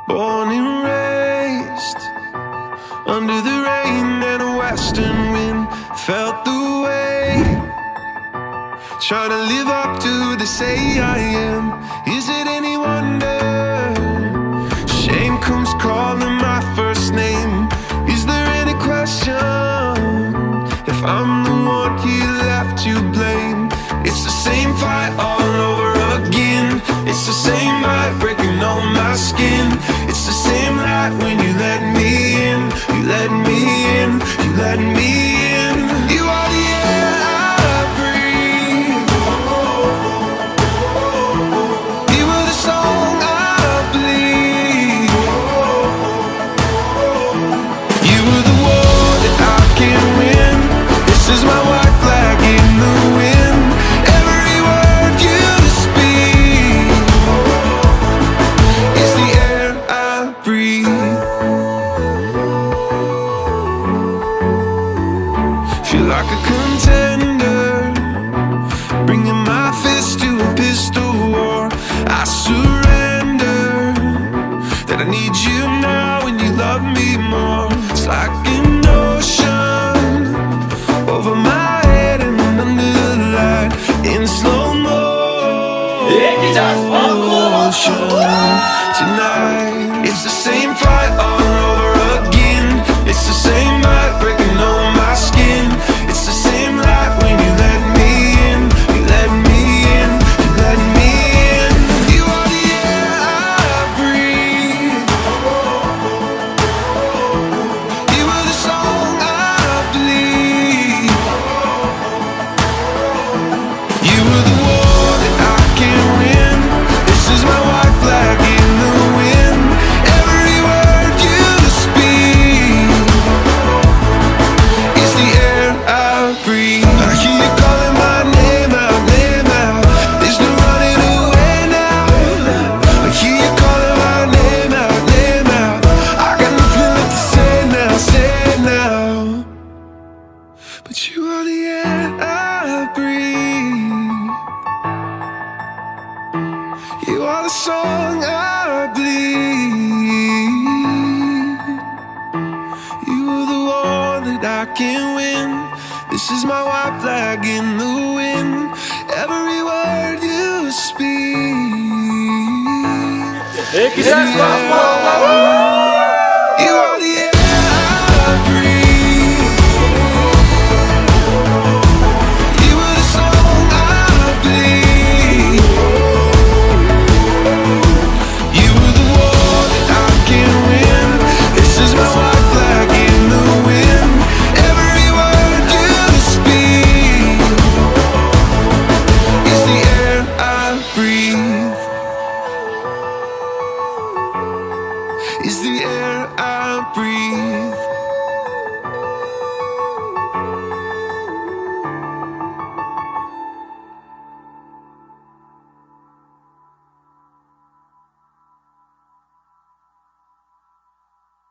Born and raised under the rain and a western wind. Felt the way, trying to live up to the say I am. Is it any wonder shame comes calling my first name? Is there any question if I'm the one he left to blame? It's the same fight all over again. It's the same light breaking on my skin. It's the same light when you let me in. You let me in, you let me in. You are the air I breathe. You were the song I bleed. You were the war that I can't win. This is my white flag in the wind. Every word you speak is the air I breathe. Feel like a contender, bringing my fist to a pistol war. I surrender, that I need you now and you love me more. It's like an ocean over my head and under the light in slow motion tonight. It's the same fight all over again. It's the same light breaking on my skin. It's the same light when you let me in. You let me in, you let me in. You are the air I breathe. You were the song I bleed. You were the war that I can't win. This is my white flag in the wind. Every word you speak is the air I breathe. I hear you calling my name out, name out. There's no running away now. I hear you calling my name out, name out. I got nothing left to say now, say now. But you are the air I breathe. You are the song I bleed. You are the war that I can't win. This is my white flag in the wind. Every word you speak is the air. You are the air I breathe. You were the song I bleed. You were the war that I can't win. This is my white flag in the wind. Every word you speak is the air I breathe. Is the air I breathe.